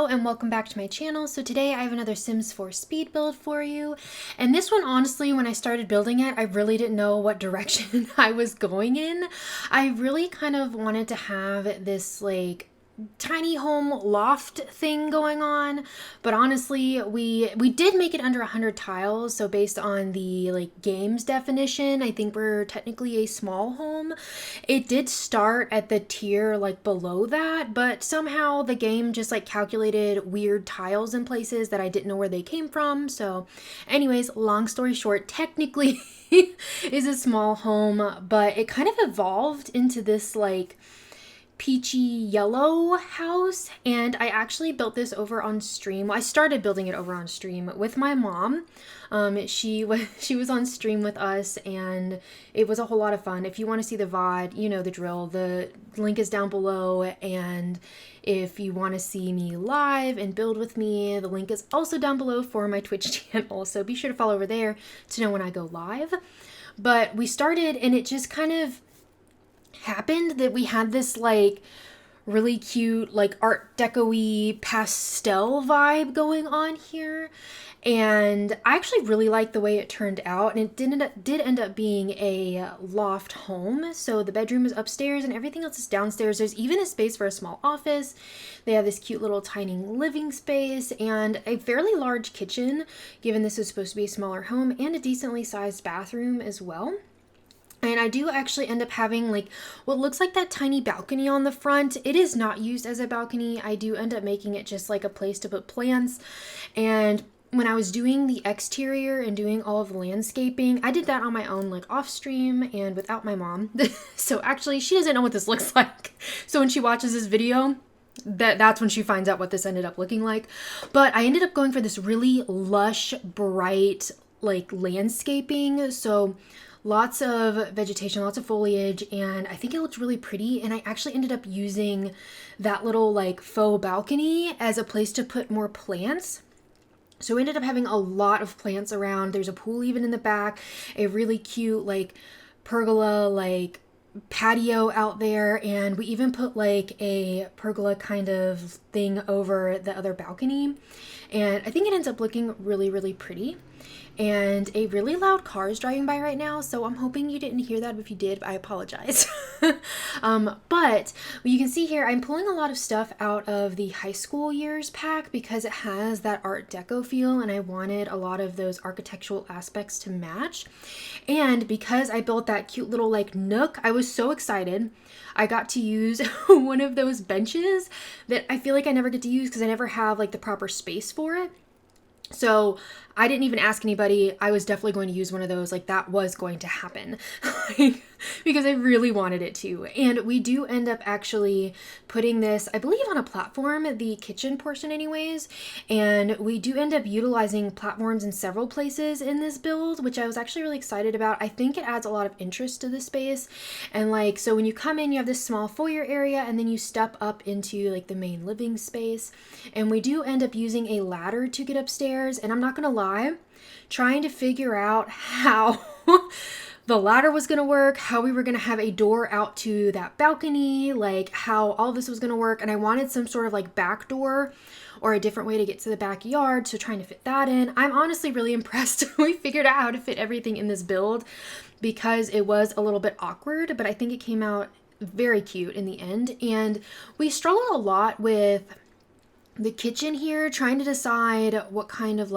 and welcome back to my channel. So today I have another Sims 4 speed build for you. And this one, honestly, when I started building it, I really didn't know what direction I was going in. I really kind of wanted to have this tiny home loft thing going on, but honestly we did make it under 100 tiles, so based on the games definition, I think we're technically a small home. It did start at the tier below that, but somehow the game just calculated weird tiles in places that I didn't know where they came from. So anyways, long story short, technically is a small home, but it kind of evolved into this peachy yellow house, and I actually built this over on stream. Well, I started building it over on stream with my mom. She was on stream with us, and it was a whole lot of fun. If you want to see the VOD, you know the drill. The link is down below, and if you want to see me live and build with me, the link is also down below for my Twitch channel. So be sure to follow over there to know when I go live. But we started, and it just kind of happened that we had this really cute art deco-y pastel vibe going on here, and I actually really liked the way it turned out. And it did end up being a loft home, so the bedroom is upstairs and everything else is downstairs. There's even a space for a small office. They have this cute little tiny living space and a fairly large kitchen, given this is supposed to be a smaller home, and a decently sized bathroom as well. And I do actually end up having what looks like that tiny balcony on the front. It is not used as a balcony. I do end up making it just a place to put plants. And when I was doing the exterior and doing all of the landscaping, I did that on my own, off stream and without my mom. So actually she doesn't know what this looks like. So when she watches this video, that's when she finds out what this ended up looking like. But I ended up going for this really lush, bright landscaping. So lots of vegetation, lots of foliage, and I think it looked really pretty. And I actually ended up using that little faux balcony as a place to put more plants. So we ended up having a lot of plants around. There's a pool even in the back, a really cute pergola patio out there, and we even put a pergola kind of thing over the other balcony. And I think it ends up looking really, really pretty. And a really loud car is driving by right now, so I'm hoping you didn't hear that. If you did, I apologize. But you can see here, I'm pulling a lot of stuff out of the high school years pack because it has that art deco feel, and I wanted a lot of those architectural aspects to match. And because I built that cute little nook, I was so excited. I got to use one of those benches that I feel I never get to use because I never have the proper space for it. So I didn't even ask anybody. I was definitely going to use one of those. That was going to happen because I really wanted it to. And we do end up actually putting this, I believe, on a platform, the kitchen portion anyways. And we do end up utilizing platforms in several places in this build, which I was actually really excited about. I think it adds a lot of interest to the space. And so when you come in, you have this small foyer area, and then you step up into the main living space. And we do end up using a ladder to get upstairs. And I'm not going to lie, trying to figure out how the ladder was going to work, how we were going to have a door out to that balcony, how all this was going to work. And I wanted some sort of back door or a different way to get to the backyard, so trying to fit that in. I'm honestly really impressed. We figured out how to fit everything in this build because it was a little bit awkward, but I think it came out very cute in the end. And we struggled a lot with the kitchen here, trying to decide what kind of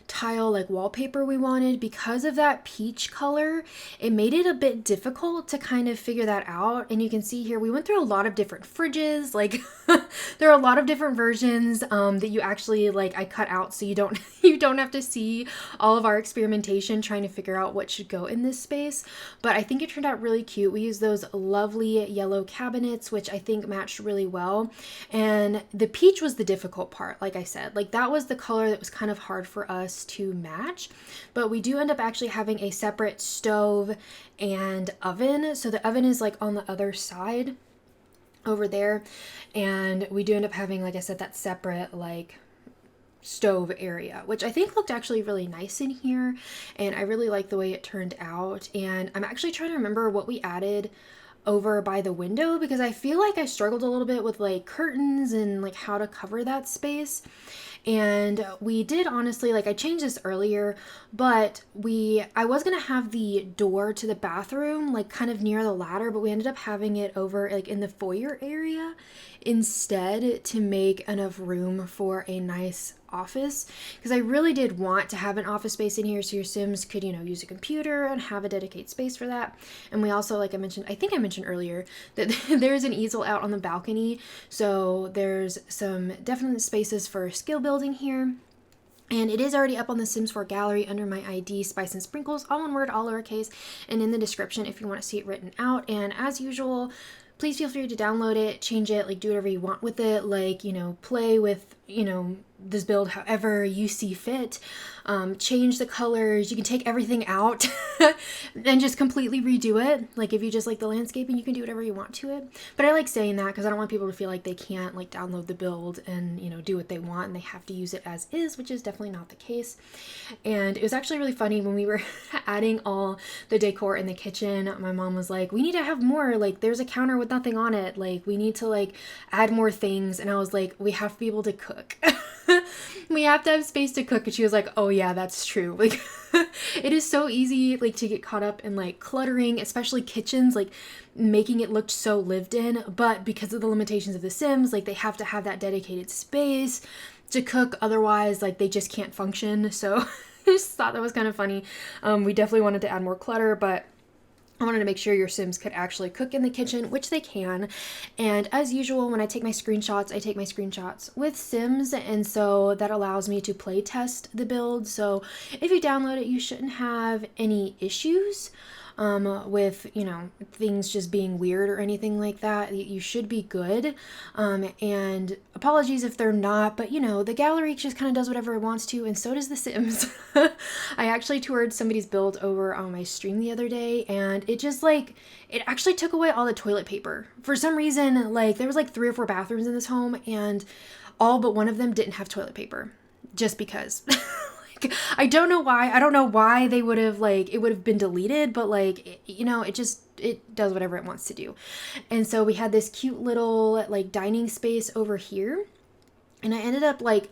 tile wallpaper we wanted. Because of that peach color, it made it a bit difficult to kind of figure that out. And you can see here we went through a lot of different fridges. There are a lot of different versions that you actually I cut out, so you don't have to see all of our experimentation trying to figure out what should go in this space. But I think it turned out really cute. We used those lovely yellow cabinets, which I think matched really well. And the peach was the difficult part. Like I said, that was the color that was kind of hard for us to match. But we do end up actually having a separate stove and oven. So the oven is on the other side over there, and we do end up having, like I said, that separate stove area, which I think looked actually really nice in here, and I really like the way it turned out. And I'm actually trying to remember what we added over by the window because I feel like I struggled a little bit with like curtains and like how to cover that space. And we did honestly, like I changed this earlier, but I was gonna have the door to the bathroom like kind of near the ladder, but we ended up having it over like in the foyer area instead to make enough room for a nice office, because I really did want to have an office space in here so your Sims could, use a computer and have a dedicated space for that. And we also, like I think I mentioned earlier that there's an easel out on the balcony, so there's some definite spaces for skill building here. And it is already up on the Sims 4 gallery under my ID, Spice and Sprinkles, all one word, all lowercase, and in the description if you want to see it written out. And as usual, please feel free to download it, change it, like do whatever you want with it, like, play with, this build however you see fit. Change the colors. You can take everything out and just completely redo it. Like if you just like the landscaping, you can do whatever you want to it. But I like saying that because I don't want people to feel like they can't like download the build and do what they want and they have to use it as is, which is definitely not the case. And it was actually really funny when we were adding all the decor in the kitchen. My mom was like, we need to have more, like there's a counter with nothing on it, like we need to like add more things. And I was like, we have to be able to cook. We have to have space to cook. And she was like, oh yeah, that's true. Like it is so easy like to get caught up in like cluttering, especially kitchens, like making it look so lived in, but because of the limitations of the Sims, like they have to have that dedicated space to cook, otherwise like they just can't function. So I just thought that was kind of funny. We definitely wanted to add more clutter, but I wanted to make sure your Sims could actually cook in the kitchen, which they can. And as usual, when I take my screenshots, I take my screenshots with Sims. And so that allows me to play test the build. So if you download it, you shouldn't have any issues with, things just being weird or anything like that. You should be good. And apologies if they're not, but the gallery just kind of does whatever it wants to, and so does the Sims. I actually toured somebody's build over on my stream the other day, and it just like, it actually took away all the toilet paper. For some reason, like there was like 3 or 4 bathrooms in this home, and all but one of them didn't have toilet paper, just because. I don't know why. I don't know why they would have like, it would have been deleted, but like, it does whatever it wants to do. And so we had this cute little like dining space over here. And I ended up like,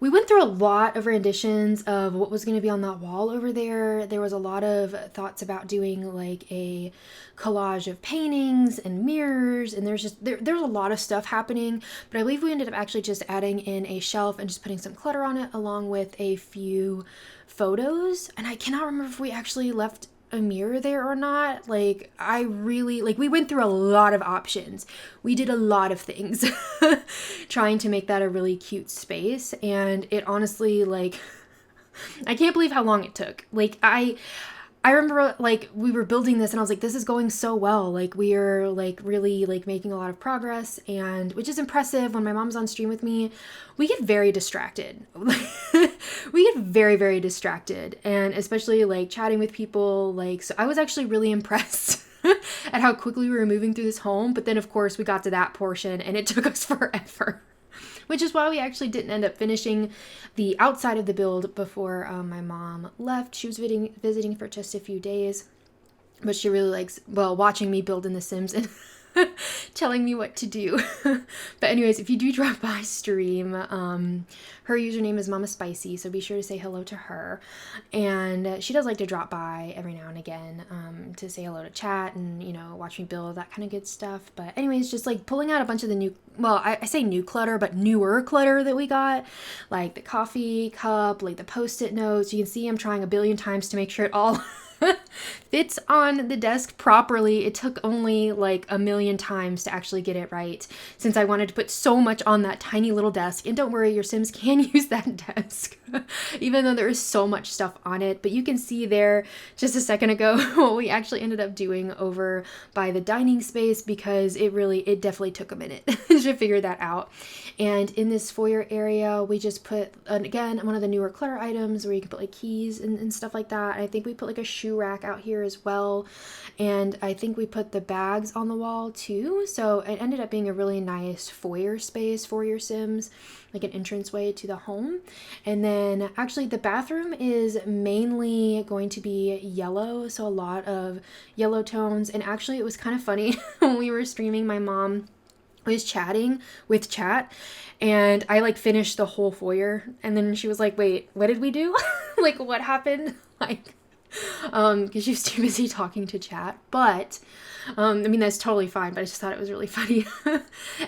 we went through a lot of renditions of what was going to be on that wall over there. There was a lot of thoughts about doing like a collage of paintings and mirrors. And there's a lot of stuff happening. But I believe we ended up actually just adding in a shelf and just putting some clutter on it along with a few photos. And I cannot remember if we actually left a mirror there or not. Like I really we went through a lot of options. We did a lot of things trying to make that a really cute space, and it honestly like I can't believe how long it took. Like I remember like we were building this and I was like, this is going so well. Like we are like really like making a lot of progress, and which is impressive. When my mom's on stream with me, we get very distracted. We get very, very distracted, and especially like chatting with people. Like, so I was actually really impressed at how quickly we were moving through this home. But then of course we got to that portion and it took us forever. Which is why we actually didn't end up finishing the outside of the build before my mom left. She was visiting for just a few days, but she really likes, watching me build in The Sims and telling me what to do. But anyways, if you do drop by stream, her username is Mama Spicy, so be sure to say hello to her. And she does like to drop by every now and again to say hello, to chat, and watch me build, that kind of good stuff. But anyways, just like pulling out a bunch of the new, I say new clutter, but newer clutter that we got, like the coffee cup, like the post-it notes. You can see I'm trying a billion times to make sure it all fits on the desk properly. It took only like a million times to actually get it right, since I wanted to put so much on that tiny little desk. And don't worry, your Sims can use that desk even though there is so much stuff on it. But you can see there just a second ago what we actually ended up doing over by the dining space, because it definitely took a minute to figure that out. And in this foyer area, we just put, again, one of the newer clutter items where you can put like keys and stuff like that. I think we put like a shoe rack out here as well, and I think we put the bags on the wall too. So it ended up being a really nice foyer space for your Sims, like an entranceway to the home. And then then actually the bathroom is mainly going to be yellow, so a lot of yellow tones. And actually it was kind of funny when we were streaming, my mom was chatting with chat, and I like finished the whole foyer, and then she was like, wait, what did we do? Like, what happened? Like, because she was too busy talking to chat. But I mean, that's totally fine, but I just thought it was really funny.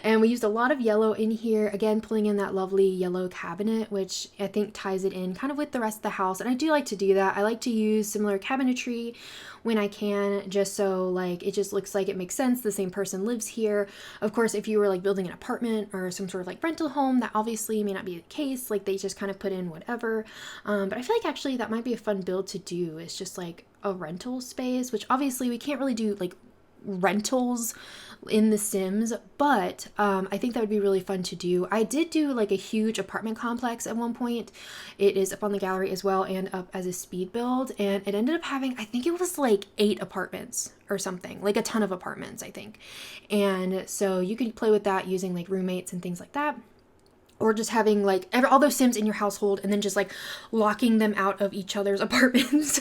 And we used a lot of yellow in here, again pulling in that lovely yellow cabinet, which I think ties it in kind of with the rest of the house. And I do like to do that. I like to use similar cabinetry when I can, just so like it just looks like it makes sense, the same person lives here. Of course, if you were like building an apartment or some sort of like rental home, that obviously may not be the case, like they just kind of put in whatever. But I feel like actually that might be a fun build to do. It's just like a rental space, which obviously we can't really do like rentals in The Sims, but I think that would be really fun to do. I did do like a huge apartment complex at one point. It is up on the gallery as well and up as a speed build, and it ended up having, I think it was like 8 apartments or something, like a ton of apartments, I think. And so you could play with that using like roommates and things like that, or just having like all those Sims in your household and then just like locking them out of each other's apartments,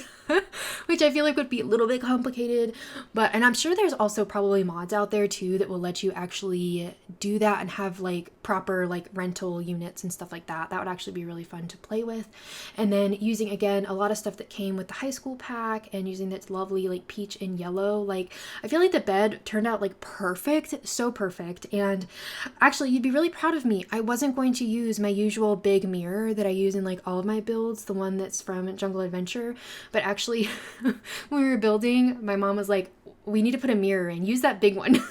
which I feel like would be a little bit complicated. But, and I'm sure there's also probably mods out there too that will let you actually do that and have like proper like rental units and stuff like that. That would actually be really fun to play with. And then using, again, a lot of stuff that came with the high school pack, and using that lovely like peach and yellow. Like, I feel like the bed turned out like perfect, so perfect. And actually you'd be really proud of me. I wasn't going to use my usual big mirror that I use in like all of my builds, the one that's from Jungle Adventure, but actually when we were building, my mom was like, we need to put a mirror in, use that big one.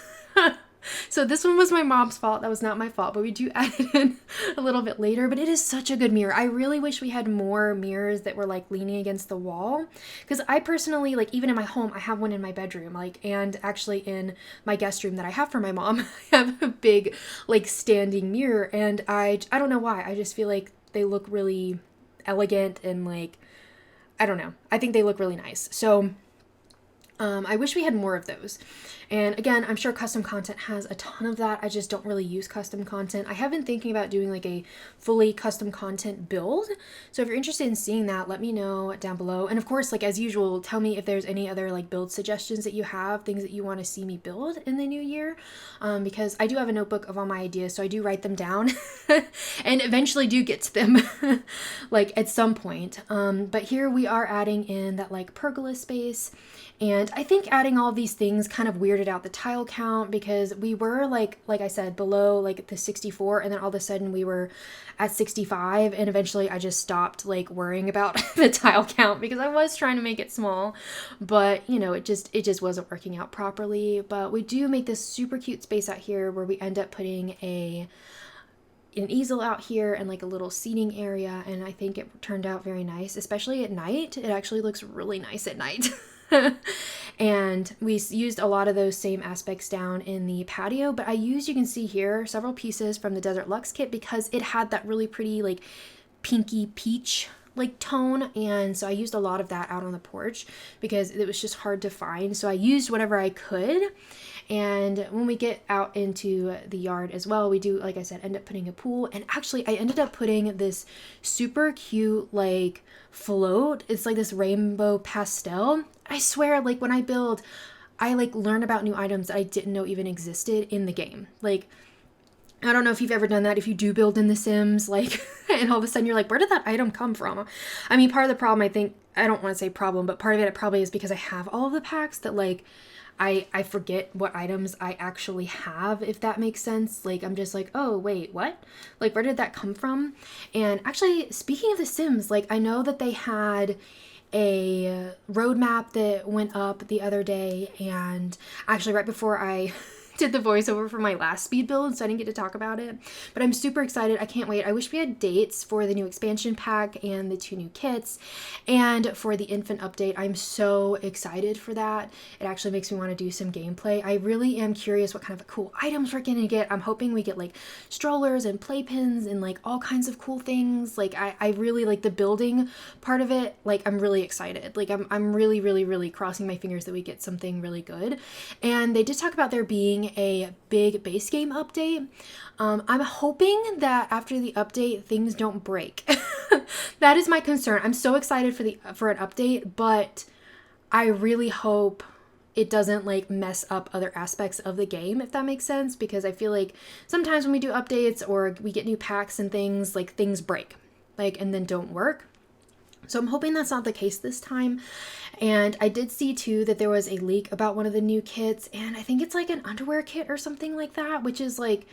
So this one was my mom's fault. That was not my fault, but we do add it in a little bit later. But it is such a good mirror. I really wish we had more mirrors that were like leaning against the wall, because I personally, like, even in my home, I have one in my bedroom, like, and actually in my guest room that I have for my mom, I have a big like standing mirror, and I don't know why. I just feel like they look really elegant and like, I don't know. I think they look really nice. So I wish we had more of those. And again, I'm sure custom content has a ton of that. I just don't really use custom content. I have been thinking about doing like a fully custom content build. So if you're interested in seeing that, let me know down below. And of course, like as usual, tell me if there's any other like build suggestions that you have, things that you want to see me build in the new year. Because I do have a notebook of all my ideas, so I do write them down and eventually do get to them like at some point. But here we are adding in that like pergola space. And I think adding all these things kind of weirded out the tile count, because we were like I said, below like the 64, and then all of a sudden we were at 65, and eventually I just stopped like worrying about the tile count because I was trying to make it small, but you know, it just wasn't working out properly. But we do make this super cute space out here where we end up putting an easel out here and like a little seating area, and I think it turned out very nice, especially at night. It actually looks really nice at night. And we used a lot of those same aspects down in the patio, but I used, you can see here, several pieces from the Desert Luxe kit because it had that really pretty like pinky peach like tone, and so I used a lot of that out on the porch because it was just hard to find, so I used whatever I could. And when we get out into the yard as well, we do, like I said, end up putting a pool. And actually I ended up putting this super cute like float. It's like this rainbow pastel. I swear, like when I build, I like learn about new items that I didn't know even existed in the game. Like, I don't know if you've ever done that, if you do build in The Sims, like, and all of a sudden you're like, where did that item come from? I mean, part of the problem, I think, I don't want to say problem, but part of it probably is because I have all of the packs that like, I forget what items I actually have, if that makes sense. Like, I'm just like, oh, wait, what? Like, where did that come from? And actually, speaking of The Sims, like, I know that they had a roadmap that went up the other day, and actually right before I did the voiceover for my last speed build, so I didn't get to talk about it, but I'm super excited. I can't wait. I wish we had dates for the new expansion pack and the 2 new kits, and for the infant update. I'm so excited for that. It actually makes me want to do some gameplay. I really am curious what kind of cool items we're gonna get. I'm hoping we get like strollers and playpens and like all kinds of cool things. Like I really like the building part of it. Like, I'm really excited. Like, I'm really crossing my fingers that we get something really good. And they did talk about there being a big base game update. I'm hoping that after the update things don't break. That is my concern. I'm so excited for an update, but I really hope it doesn't like mess up other aspects of the game, if that makes sense, because I feel like sometimes when we do updates or we get new packs and things, like things break, like, and then don't work. So I'm hoping that's not the case this time. And I did see too that there was a leak about one of the new kits, and I think it's like an underwear kit or something like that, which is like,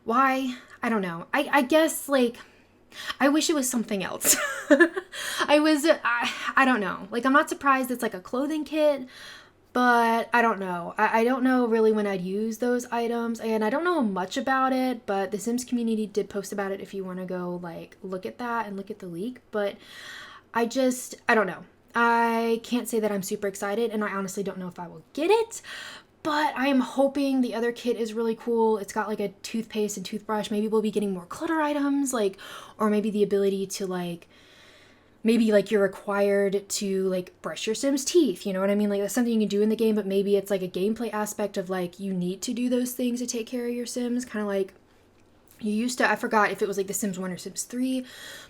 why? I don't know. I guess like, I wish it was something else. I don't know. Like, I'm not surprised it's like a clothing kit, but I don't know. I don't know really when I'd use those items, and I don't know much about it, but the Sims community did post about it if you want to go like look at that and look at the leak. But I don't know. I can't say that I'm super excited, and I honestly don't know if I will get it, but I'm hoping the other kit is really cool. It's got like a toothpaste and toothbrush. Maybe we'll be getting more clutter items, like, or maybe the ability to like, maybe like you're required to like brush your Sims teeth, you know what I mean? Like that's something you can do in the game, but maybe it's like a gameplay aspect of like you need to do those things to take care of your Sims, kind of like you used to. I forgot if it was like the Sims 1 or Sims 3,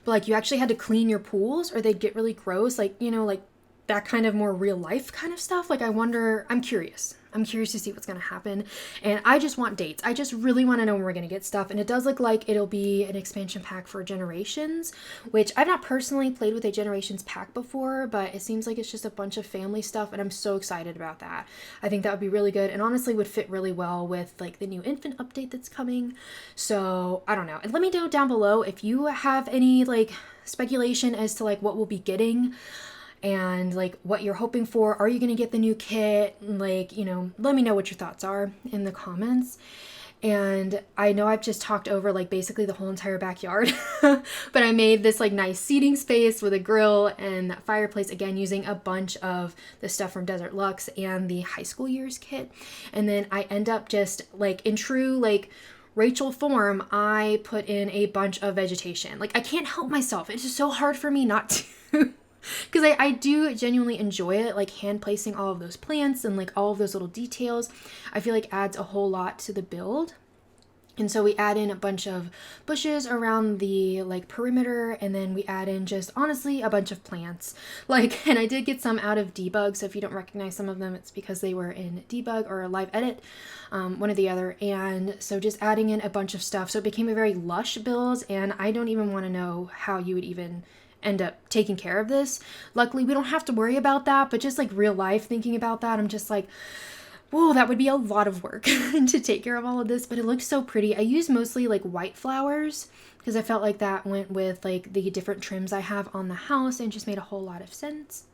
but like you actually had to clean your pools or they'd get really gross, like, you know, like that kind of more real life kind of stuff. Like I'm curious to see what's going to happen, and I just want dates. I just really want to know when we're going to get stuff, and it does look like it'll be an expansion pack for Generations, which I've not personally played with a Generations pack before, but it seems like it's just a bunch of family stuff, and I'm so excited about that. I think that would be really good, and honestly would fit really well with like the new infant update that's coming. So I don't know, and let me know down below if you have any like speculation as to like what we'll be getting and like what you're hoping for. Are you going to get the new kit? Like, you know, let me know what your thoughts are in the comments. And I know I've just talked over like basically the whole entire backyard, but I made this like nice seating space with a grill and fireplace, again using a bunch of the stuff from Desert Luxe and the high school years kit. And then I end up just like in true like Rachel form, I put in a bunch of vegetation. Like I can't help myself. It's just so hard for me not to. Because I do genuinely enjoy it, like hand placing all of those plants and like all of those little details. I feel like adds a whole lot to the build. And so we add in a bunch of bushes around the like perimeter, and then we add in just honestly a bunch of plants. Like, and I did get some out of debug, so if you don't recognize some of them, it's because they were in debug or live edit, one or the other. And so just adding in a bunch of stuff, so it became a very lush build, and I don't even want to know how you would even end up taking care of this. Luckily we don't have to worry about that, but just like real life thinking about that, I'm just like, whoa, that would be a lot of work to take care of all of this. But it looks so pretty. I used mostly like white flowers because I felt like that went with like the different trims I have on the house and just made a whole lot of sense.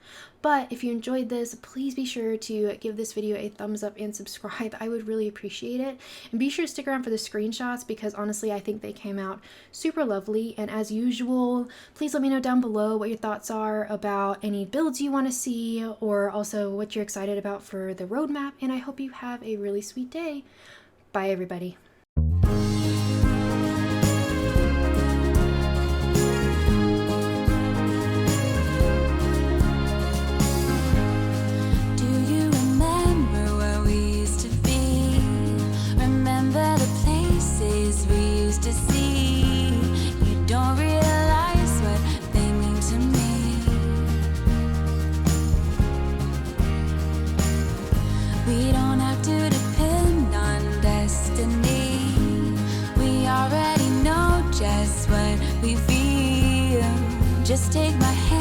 But if you enjoyed this, please be sure to give this video a thumbs up and subscribe. I would really appreciate it. And be sure to stick around for the screenshots because honestly, I think they came out super lovely. And as usual, please let me know down below what your thoughts are about any builds you want to see, or also what you're excited about for the roadmap. And I hope you have a really sweet day. Bye, everybody. To see, you don't realize what they mean to me. We don't have to depend on destiny. We already know just what we feel. Just take my hand.